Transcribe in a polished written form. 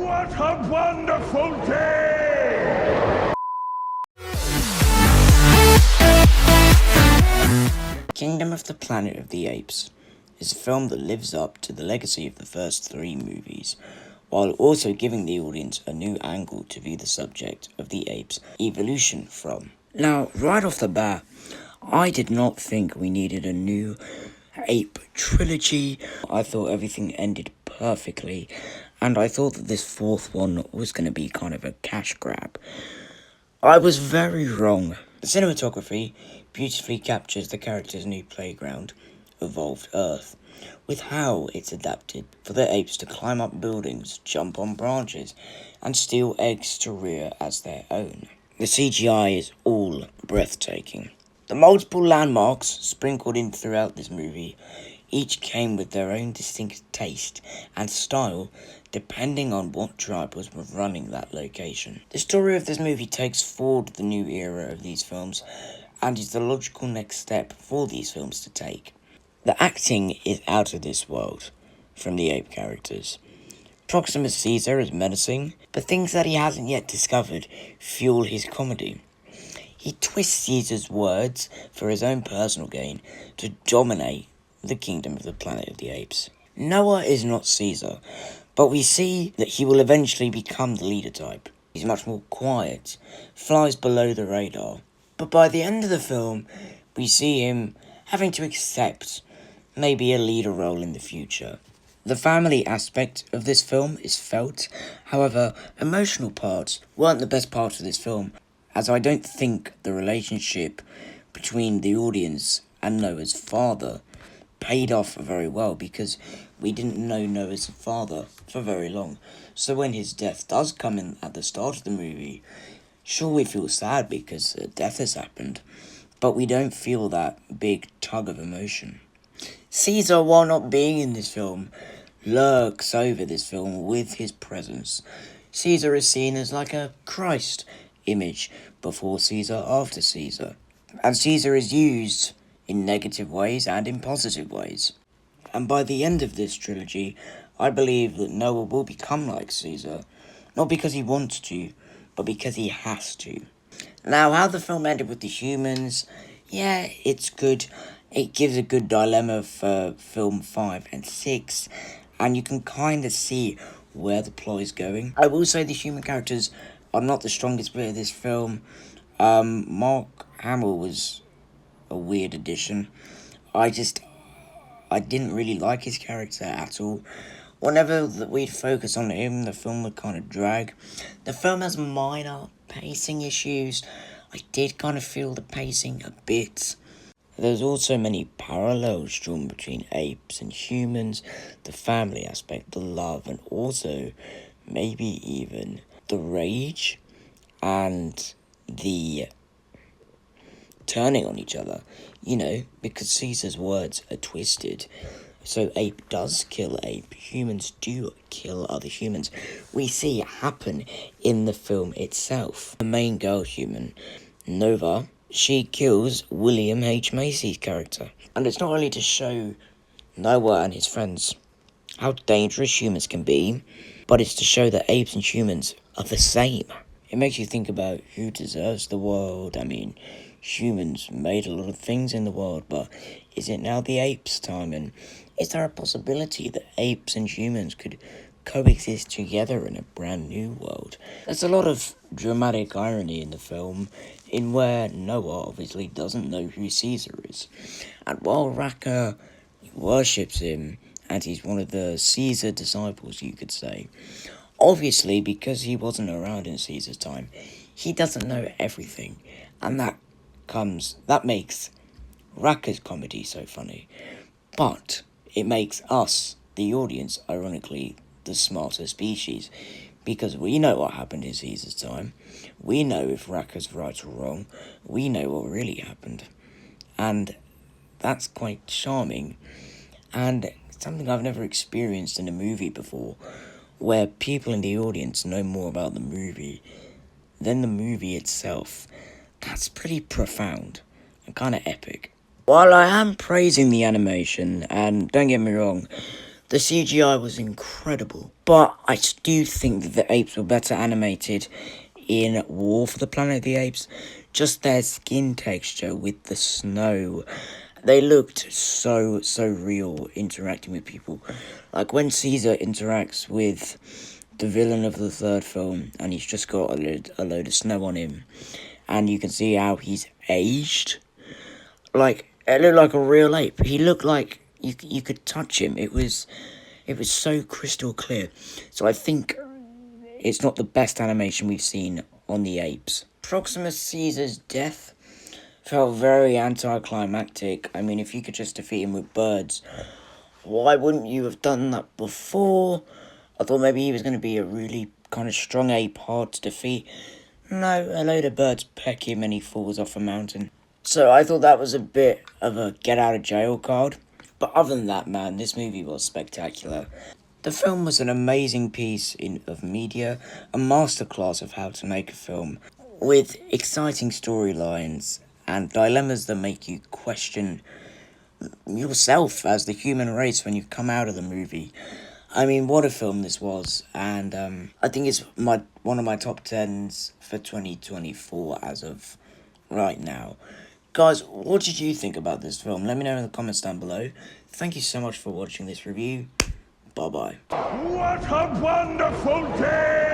What a wonderful day! Kingdom of the Planet of the Apes is a film that lives up to the legacy of the first three movies, while also giving the audience a new angle to view the subject of the apes' evolution from. Now, right off the bat, I did not think we needed a new ape trilogy. I thought everything ended perfectly, and I thought that this fourth one was going to be kind of a cash grab. I was very wrong. The cinematography beautifully captures the character's new playground, Evolved Earth, with how it's adapted for the apes to climb up buildings, jump on branches, and steal eggs to rear as their own. The CGI is all breathtaking. The multiple landmarks sprinkled in throughout this movie each came with their own distinct taste and style depending on what tribe was running that location. The story of this movie takes forward the new era of these films and is the logical next step for these films to take. The acting is out of this world from the ape characters. Proximus Caesar is menacing, but things that he hasn't yet discovered fuel his comedy. He twists Caesar's words for his own personal gain to dominate the kingdom of the Planet of the Apes. Noah is not Caesar, but we see that he will eventually become the leader type. He's much more quiet, flies below the radar, but by the end of the film, we see him having to accept maybe a leader role in the future. The family aspect of this film is felt, however, emotional parts weren't the best parts of this film, as I don't think the relationship between the audience and Noah's father paid off very well, because we didn't know Noah's father for very long. So when his death does come in at the start of the movie, sure, we feel sad because death has happened, but we don't feel that big tug of emotion. Caesar, while not being in this film, lurks over this film with his presence. Caesar is seen as like a Christ image, before Caesar, after Caesar. And Caesar is used in negative ways and in positive ways. And by the end of this trilogy, I believe that Noah will become like Caesar, not because he wants to, but because he has to. Now, how the film ended with the humans, yeah, it's good. It gives a good dilemma for film 5 and 6, and you can kind of see where the plot is going. I will say the human characters are not the strongest bit of this film. Mark Hamill was a weird addition. I didn't really like his character at all. Whenever we'd focus on him, the film would kind of drag. The film has minor pacing issues. I did kind of feel the pacing a bit. There's also many parallels drawn between apes and humans, the family aspect, the love, and also maybe even the rage and the turning on each other, because Caesar's words are twisted. So ape does kill ape, humans do kill other humans. We see it happen in the film itself. The main girl human, Nova, she kills William H. Macy's character. And it's not only to show Noah and his friends how dangerous humans can be, but it's to show that apes and humans are the same. It makes you think about who deserves the world. I mean, humans made a lot of things in the world, but is it now the apes' time? And is there a possibility that apes and humans could coexist together in a brand new world? There's a lot of dramatic irony in the film, in where Noah obviously doesn't know who Caesar is. And while Raka worships him, and he's one of the Caesar disciples, you could say, obviously, because he wasn't around in Caesar's time, he doesn't know everything. And that makes Raka's comedy so funny. But it makes us, the audience, ironically, the smarter species, because we know what happened in Caesar's time. We know if Raka's right or wrong. We know what really happened. And that's quite charming, and something I've never experienced in a movie before, where people in the audience know more about the movie than the movie itself. That's pretty profound and kind of epic. While I am praising the animation, and don't get me wrong, The CGI was incredible, but I do think that the apes were better animated in War for the Planet of the Apes. Just their skin texture with the snow. They looked so real interacting with people. Like when Caesar interacts with the villain of the third film and he's just got a load of snow on him. And you can see how he's aged. Like, it looked like a real ape. He looked like you could touch him. It was so crystal clear. So I think it's not the best animation we've seen on the apes. Proximus Caesar's death felt very anticlimactic. I mean, if you could just defeat him with birds, why wouldn't you have done that before? I thought maybe he was going to be a really kind of strong ape, hard to defeat. No, a load of birds peck him and he falls off a mountain. So I thought that was a bit of a get out of jail card. But other than that, man, this movie was spectacular. The film was an amazing piece of media, a masterclass of how to make a film, with exciting storylines and dilemmas that make you question yourself as the human race when you come out of the movie. I mean, what a film this was, and I think it's one of my top 10s for 2024 as of right now. Guys, what did you think about this film? Let me know in the comments down below. Thank you so much for watching this review. Bye-bye. What a wonderful day!